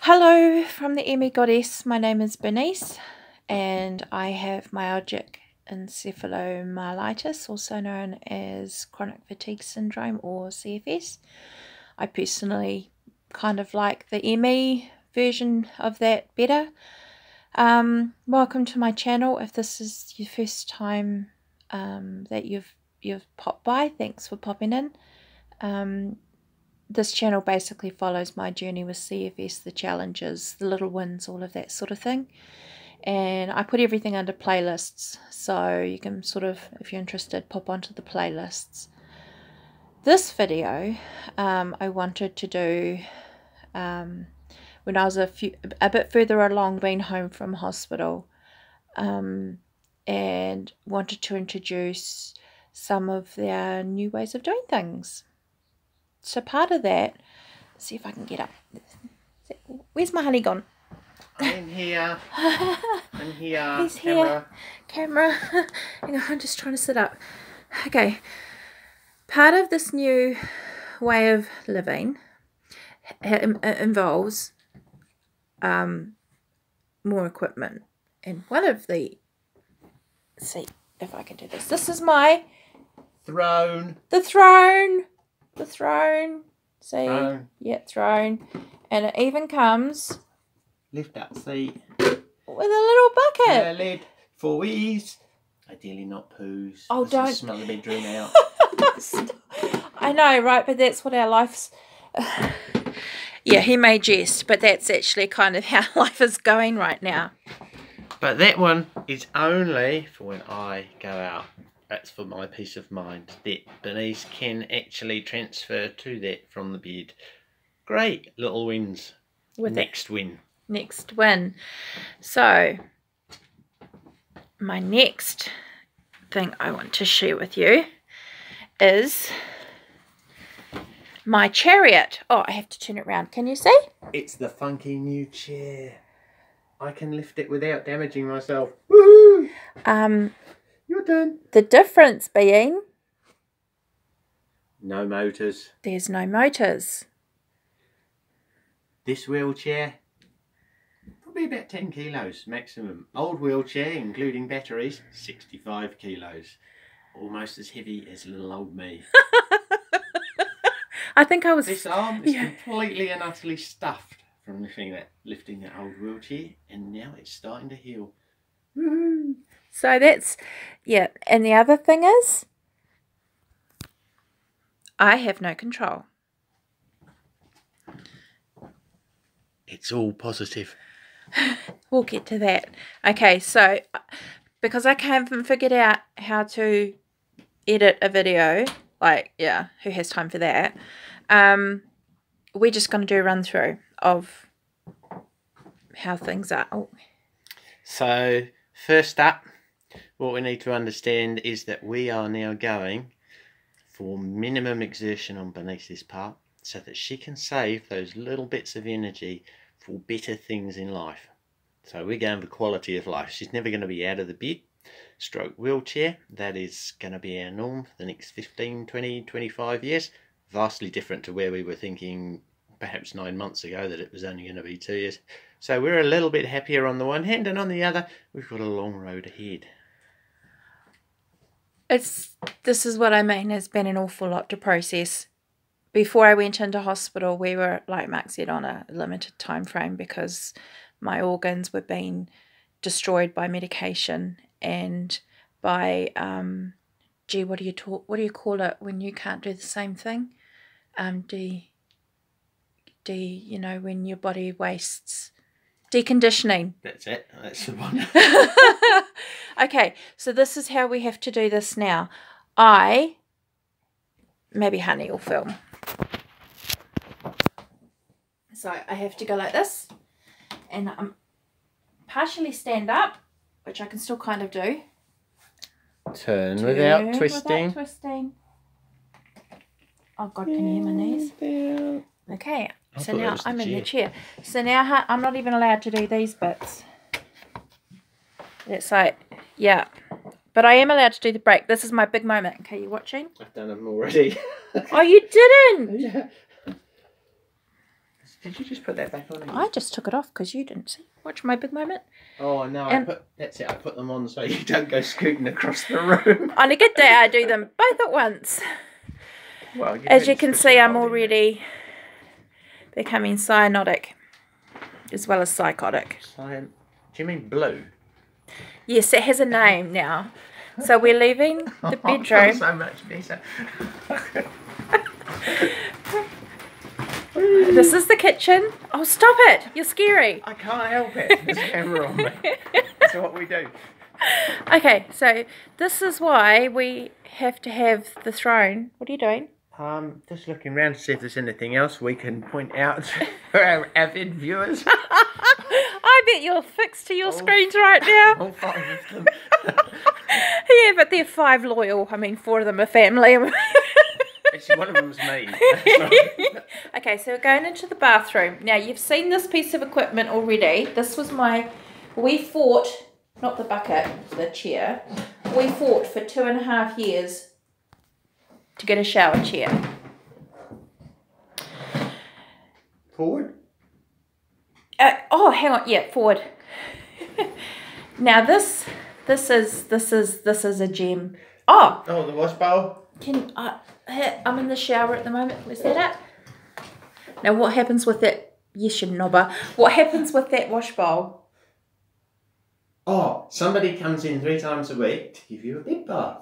Hello from the M.E Goddess. My name is Bernice and I have Myalgia Encephalomyelitis, also known as chronic fatigue syndrome or CFS. I personally kind of like the M.E version of that better. Welcome to my channel. If this is your first time that you've popped by, thanks for popping in. This channel basically follows my journey with CFS, the challenges, the little wins, all of that sort of thing. And I put everything under playlists, so you can sort of, if you're interested, pop onto the playlists. This video I wanted to do when I was a bit further along, being home from hospital, and wanted to introduce some of their new ways of doing things. So part of that, let's see if I can get up. Where's my honey gone? I'm here. I'm here. He's here. Camera. Hang on, I'm just trying to sit up. Okay. Part of this new way of living involves more equipment. And one of the, let's see if I can do this. This is my throne. The throne. The throne. See? Throne. Yeah, throne. And it even comes Lift up seat. with a little bucket. Lid for wheeze. Ideally not poos. Oh, Let's don't just smell the bedroom out. I know, right? But that's what our life's... Yeah, he may jest, but that's actually kind of how life is going right now. But that one is only for when I go out. That's for my peace of mind. That Bernice can actually transfer to that from the bed. Great little wins. With next win. Next win. So, my next thing I want to share with you is my chariot. Oh, I have to turn it around. Can you see? It's the funky new chair. I can lift it without damaging myself. Woohoo! You're done. The difference being no motors. There's no motors. This wheelchair, probably about 10 kilos maximum. Old wheelchair, including batteries, 65 kilos. Almost as heavy as little old me. I think I was... This arm is completely and utterly stuffed from lifting that old wheelchair, and now it's starting to heal. Woohoo! So that's, yeah. And the other thing is, I have no control. It's all positive. We'll get to that. Okay, so because I haven't figured out how to edit a video, like, yeah, who has time for that? We're just going to do a run through of how things are. Oh. So, first up, what we need to understand is that we are now going for minimum exertion on Bernice's part so that she can save those little bits of energy for better things in life. So we're going for quality of life. She's never going to be out of the bed, stroke wheelchair. That is going to be our norm for the next 15, 20, 25 years. Vastly different to where we were thinking perhaps 9 months ago that it was only going to be 2 years. So we're a little bit happier on the one hand, and on the other, we've got a long road ahead. This is what I mean, it's been an awful lot to process. Before I went into hospital, we were, like Mark said, on a limited time frame because my organs were being destroyed by medication and by gee, what do you call it when you can't do the same thing? You know, when your body wastes. Deconditioning. That's it. That's the one. Okay, so this is how we have to do this now. Maybe Honey will film. So I have to go like this, and I'm partially stand up, which I can still kind of do. Turn without twisting. Oh God, can you hear my knees? Okay, so now I'm in the chair. So now I'm not even allowed to do these bits. It's like, yeah. But I am allowed to do the break. This is my big moment. Okay, you watching? I've done them already. Oh, you didn't? Yeah. Did you just put that back on? I just took it off because you didn't see. Watch my big moment. Oh no! That's it. I put them on so you don't go scooting across the room. On a good day, I do them both at once. Well, as you can see, I'm already becoming cyanotic as well as psychotic. Do you mean blue? Yes, it has a name now. So we're leaving the bedroom. So much better. This is the kitchen. Oh, stop it! You're scary. I can't help it. There's a camera on me. That's what we do. Okay, so this is why we have to have the throne. What are you doing? Just looking around to see if there's anything else we can point out for our avid viewers. I bet you're fixed to your screens right now. All 5 of them. Yeah, but they're 5 loyal. I mean, 4 of them are family. Actually, one of them's me. Okay, so we're going into the bathroom. Now, you've seen this piece of equipment already. This was we fought, not the bucket, the chair. We fought for 2.5 years to get a shower chair. Forward? Oh, hang on. Yeah, forward. Now, this is a gem. Oh, the wash bowl. I'm in the shower at the moment. Was that it? Now, what happens with that? Yes, you knobber. What happens with that wash bowl? Oh, somebody comes in 3 times a week to give you a big bath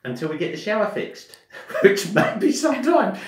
until we get the shower fixed, which may be some time.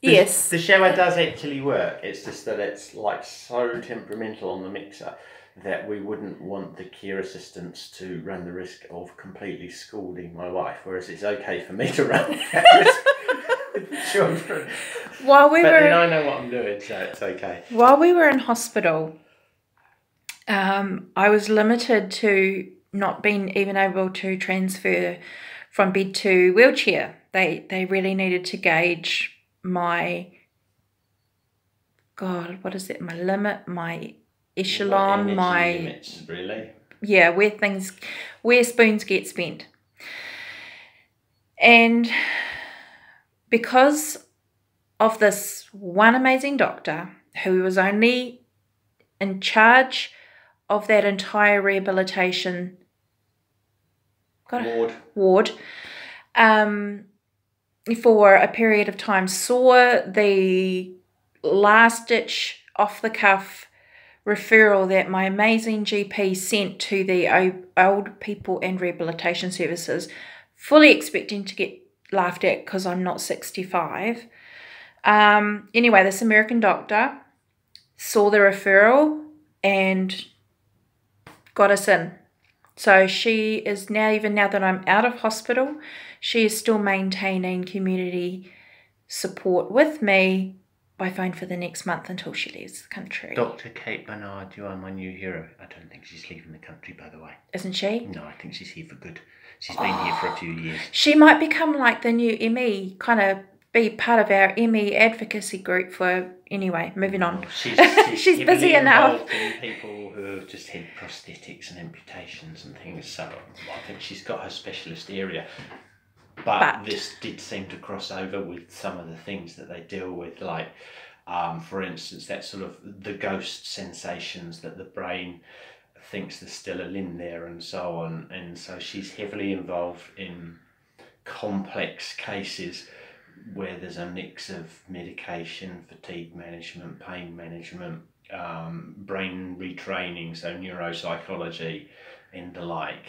Yes. The shower does actually work. It's just that it's like so temperamental on the mixer that we wouldn't want the care assistants to run the risk of completely scalding my wife, whereas it's okay for me to run that risk with the children. Then I know what I'm doing, so it's okay. While we were in hospital, I was limited to not being even able to transfer from bed to wheelchair. They really needed to gauge my, God, what is that? My limit, my echelon, my limits, really. Yeah, where spoons get spent. And because of this one amazing doctor who was only in charge of that entire rehabilitation ward for a period of time, saw the last ditch off the cuff referral that my amazing GP sent to the old people and rehabilitation services, fully expecting to get laughed at because I'm not 65. Anyway, this American doctor saw the referral and got us in. So she is now, even now that I'm out of hospital, she is still maintaining community support with me by phone for the next month until she leaves the country. Dr. Kate Bernard, you are my new hero. I don't think she's leaving the country, by the way. Isn't she? No, I think she's here for good. She's been here for a few years. She might become like the new M.E, kind of be part of our M.E advocacy group for... Anyway, moving on. She's busy enough. In people who have just had prosthetics and amputations and things, so I think she's got her specialist area. But this did seem to cross over with some of the things that they deal with, like, for instance, that sort of the ghost sensations that the brain thinks there's still a limb there and so on. And so she's heavily involved in complex cases where there's a mix of medication, fatigue management, pain management, brain retraining, so neuropsychology and the like.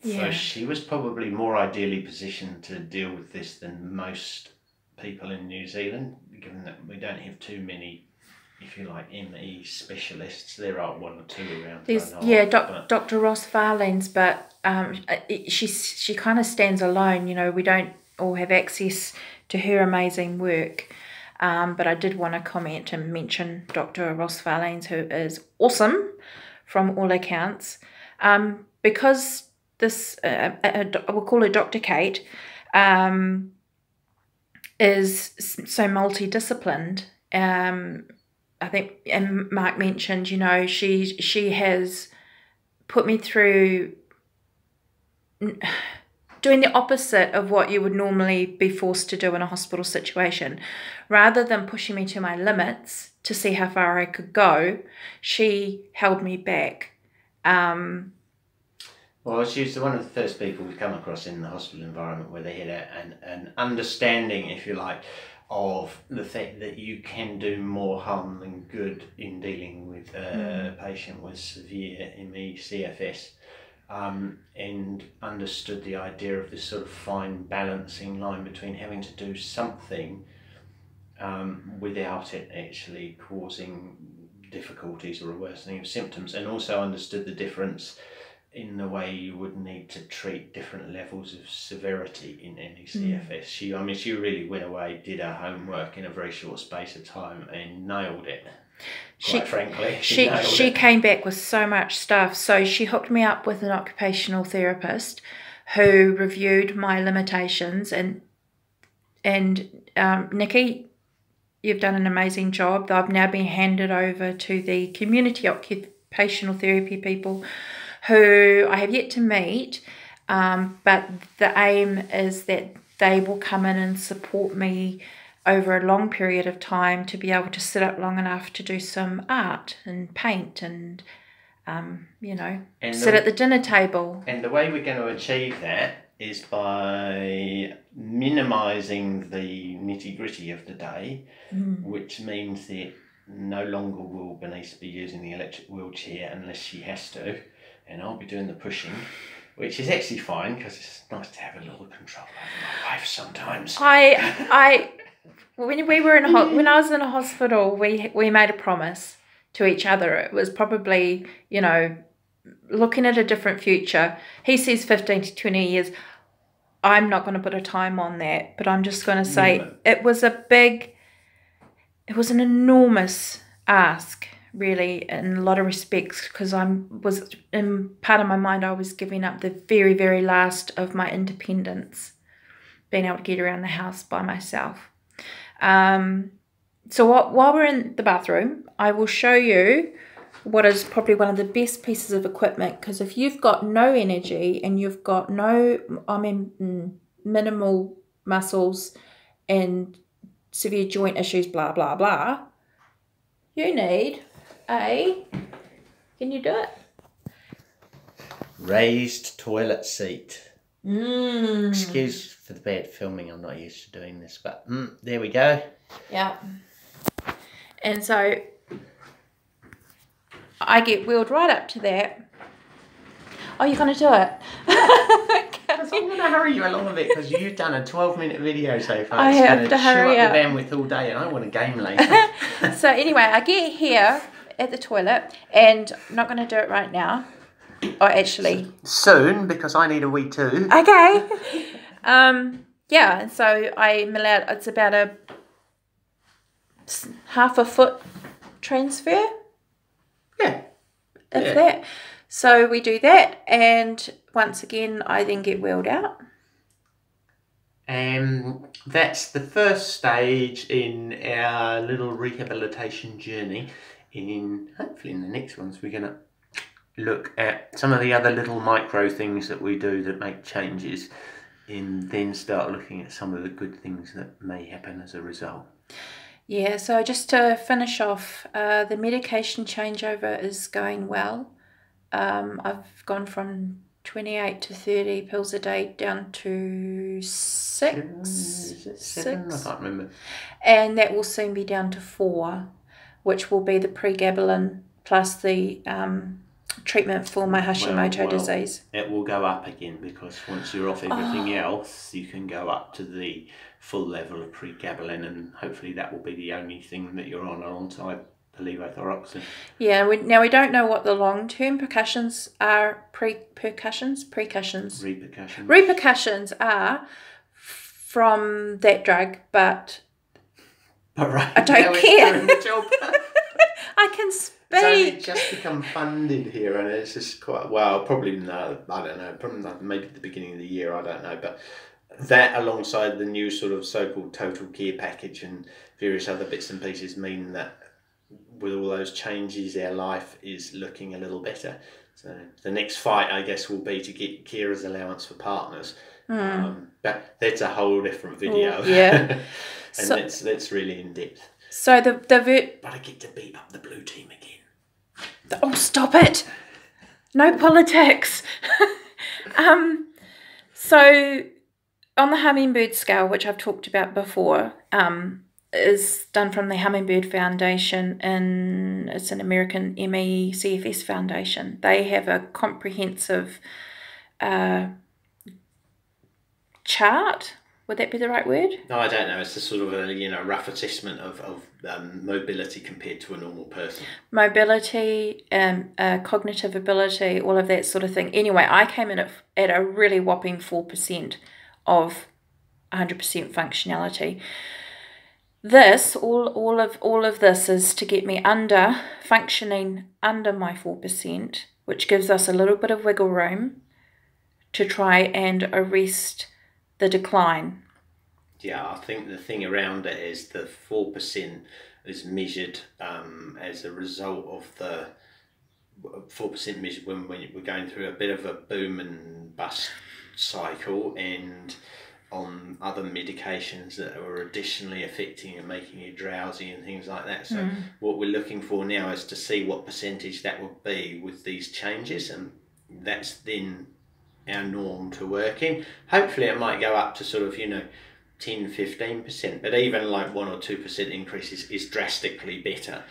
So she was probably more ideally positioned to deal with this than most people in New Zealand, given that we don't have too many, if you like, M.E specialists. There are 1 or 2 around. There's, Dr. Ross Farlings, but she kind of stands alone. You know, we don't all have access to her amazing work. But I did want to comment and mention Dr. Ross Farlings, who is awesome from all accounts. Because this, we'll call her Dr. Kate, is so multidisciplined. I think, and Mark mentioned, you know, she has put me through doing the opposite of what you would normally be forced to do in a hospital situation. Rather than pushing me to my limits to see how far I could go, she held me back. Well, she was one of the first people we come across in the hospital environment where they had an understanding, if you like, of the fact that you can do more harm than good in dealing with a patient with severe ME CFS, and understood the idea of this sort of fine balancing line between having to do something without it actually causing difficulties or a worsening of symptoms, and also understood the difference in the way you would need to treat different levels of severity in any CFS. She really went away, did her homework in a very short space of time and nailed it. Quite frankly, she came back with so much stuff. So she hooked me up with an occupational therapist who reviewed my limitations, and Nikki, you've done an amazing job. I've now been handed over to the community occupational therapy people who I have yet to meet, but the aim is that they will come in and support me over a long period of time to be able to sit up long enough to do some art and paint and, sit at the dinner table. And the way we're going to achieve that is by minimising the nitty-gritty of the day, which means that no longer will Bernice be using the electric wheelchair unless she has to, and I'll be doing the pushing, which is actually fine because it's nice to have a little control over my life sometimes. When I was in a hospital, we made a promise to each other. It was probably, looking at a different future. He says 15 to 20 years. I'm not going to put a time on that, but I'm just going to say it was an enormous ask, really, in a lot of respects, because in part of my mind, I was giving up the very, very last of my independence, being able to get around the house by myself. So while we're in the bathroom, I will show you what is probably one of the best pieces of equipment, because if you've got no energy and you've got minimal muscles and severe joint issues, blah, blah, blah, you need can you do it? Raised toilet seat. Excuse for the bad filming, I'm not used to doing this, but there we go. Yeah. And so I get wheeled right up to that. Oh, you're going to do it? I'm going to hurry you along a bit because you've done a 12-minute video so far. I have to hurry up. The bandwidth all day, and I want a game later. So anyway, I get here at the toilet, and I'm not going to do it right now. Or actually soon, because I need a wee too. Okay. So I'm allowed, it's about a half a foot transfer. Yeah. That. So we do that, and once again I then get wheeled out. That's the first stage in our little rehabilitation journey. Hopefully in the next ones we're going to look at some of the other little micro things that we do that make changes, and then start looking at some of the good things that may happen as a result. Yeah, so just to finish off, the medication changeover is going well. I've gone from 28 to 30 pills a day down to 6. 7? I can't remember. And that will soon be down to 4, which will be the pregabalin plus the treatment for my Hashimoto disease. It will go up again, because once you're off everything else, you can go up to the full level of pregabalin, and hopefully that will be the only thing that you're on alongside the levothyroxine. Yeah, now we don't know what the long-term repercussions are from that drug, but right, I don't care. I can speak. It's just become funded here, and it's just quite, probably no, I don't know, probably maybe at the beginning of the year, I don't know, but that alongside the new sort of so-called total care package and various other bits and pieces mean that with all those changes, our life is looking a little better. So the next fight, I guess, will be to get carers allowance for partners, But that's a whole different video. Oh, yeah. And So, that's really in depth. so But I get to beat up the blue team again. oh, stop it! No politics. So on the hummingbird scale, which I've talked about before, is done from the Hummingbird Foundation, and it's an American M.E Foundation. They have a comprehensive chart. Would that be the right word? No, I don't know. It's a sort of a rough assessment of mobility compared to a normal person. Mobility, cognitive ability, all of that sort of thing. Anyway, I came in at a really whopping 4% of 100% functionality. This, all of this is to get me functioning under my 4%, which gives us a little bit of wiggle room to try and arrest the decline. Yeah, I think the thing around it is the 4% is measured as a result of the 4% measured when we're going through a bit of a boom and bust cycle, and on other medications that are additionally affecting and making you drowsy and things like that. So what we're looking for now is to see what percentage that will be with these changes, and that's then our norm to work in. Hopefully it might go up to sort of 10-15%, but even like 1 or 2% increase is drastically better,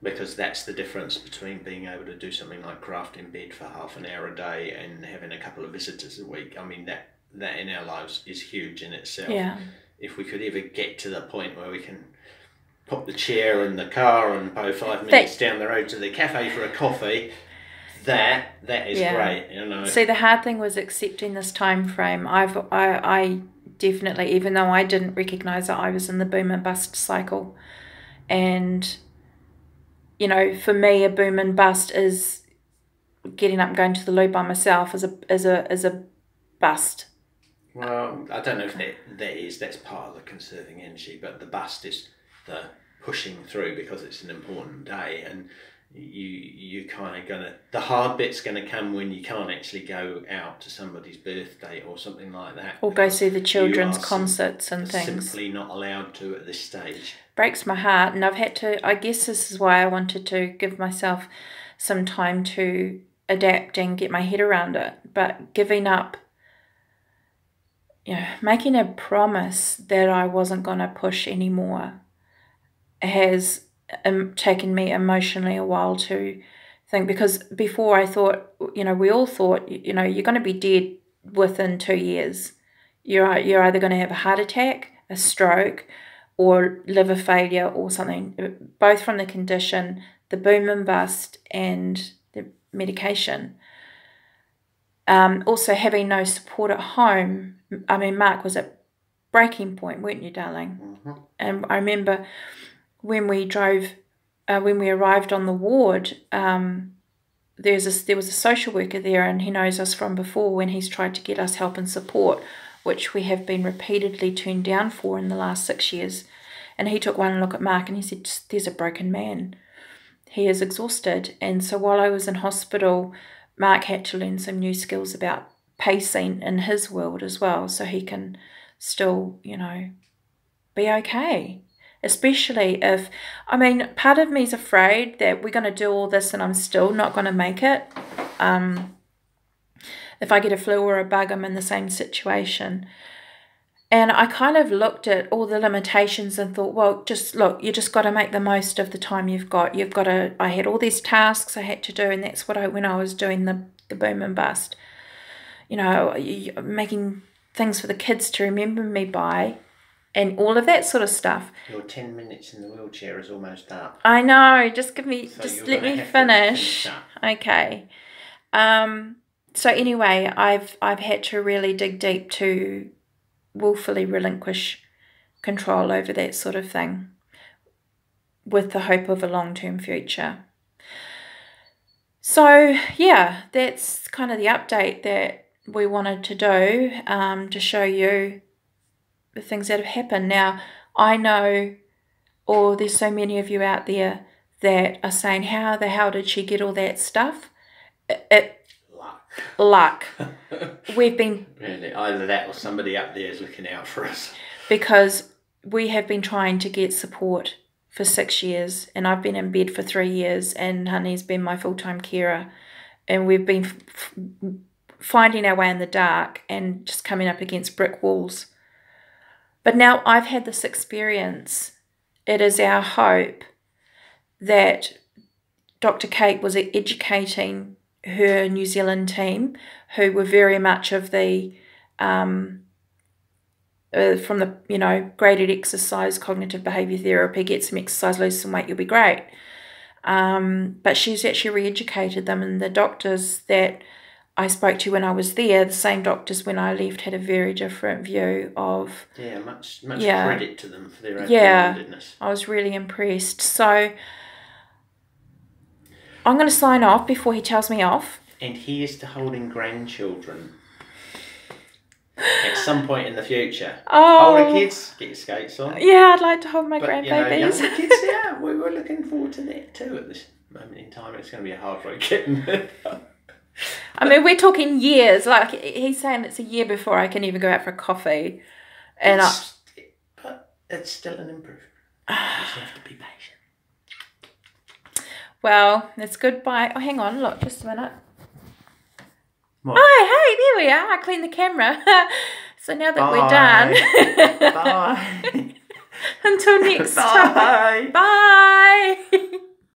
because that's the difference between being able to do something like craft in bed for half an hour a day and having a couple of visitors a week. I mean, that in our lives is huge in itself. Yeah. If we could ever get to the point where we can pop the chair in the car and go 5 minutes down the road to the cafe for a coffee, that is great. See, the hard thing was accepting this time frame. I definitely, even though I didn't recognise that I was in the boom and bust cycle, and for me, a boom and bust is getting up and going to the loo by myself as a bust. Well, I don't know if that's part of the conserving energy, but the bust is the pushing through because it's an important day, and you kind of the hard bit's gonna come when you can't actually go out to somebody's birthday or something like that, or go see the children's concerts and things. Simply not allowed to at this stage. Breaks my heart, and I've had to. I guess this is why I wanted to give myself some time to adapt and get my head around it. But giving up, making a promise that I wasn't going to push anymore has taken me emotionally a while to think, because before I thought, we all thought, you're going to be dead within 2 years. You're either going to have a heart attack, a stroke, or liver failure or something, both from the condition, the boom and bust, and the medication. Also having no support at home. I mean, Mark was at breaking point, weren't you, darling? Mm-hmm. And I remember when we arrived on the ward, there was a social worker there, and he knows us from before when he's tried to get us help and support, which we have been repeatedly turned down for in the last 6 years. And he took one look at Mark and he said, there's a broken man. He is exhausted. And so while I was in hospital, Mark had to learn some new skills about pacing in his world as well, so he can still, be okay. Especially if, part of me is afraid that we're going to do all this and I'm still not going to make it. If I get a flu or a bug, I'm in the same situation. And I kind of looked at all the limitations and thought, well, just look, you just got to make the most of the time you've got. I had all these tasks I had to do, and that's when I was doing the boom and bust. Making things for the kids to remember me by, and all of that sort of stuff. Your 10 minutes in the wheelchair is almost up. I know. Just let me finish. Okay. So anyway, I've had to really dig deep to willfully relinquish control over that sort of thing, with the hope of a long-term future. So yeah, that's kind of the update that we wanted to do, to show you the things that have happened. Now, I know, there's so many of you out there that are saying, how the hell did she get all that stuff? Luck. luck. We've been... Really, either that or somebody up there is looking out for us. Because we have been trying to get support for 6 years, and I've been in bed for 3 years, and Honey's been my full-time carer, and we've been finding our way in the dark and just coming up against brick walls. But now I've had this experience. It is our hope that Dr. Kate was educating her New Zealand team, who were very much of the from the, you know, graded exercise, cognitive behaviour therapy, get some exercise, lose some weight, you'll be great. But she's actually re-educated them, and the doctors that I spoke to when I was there, the same doctors when I left, had a very different view of... Yeah, much credit to them for their open-mindedness. I was really impressed. So I'm going to sign off before he tells me off. And here's to holding grandchildren at some point in the future. Oh, Older kids, get your skates on. Yeah, I'd like to hold my grandbabies. Younger kids, yeah, we were looking forward to that too at this moment in time. It's going to be a hard road getting there. I mean, we're talking years. Like, he's saying it's a year before I can even go out for a coffee. And but it's still an improvement. You just have to be patient. Well, it's goodbye. Oh, hang on, look, just a minute. What? Oh, hey, there we are. I cleaned the camera. So now that we're done. Bye. Until next time. Bye.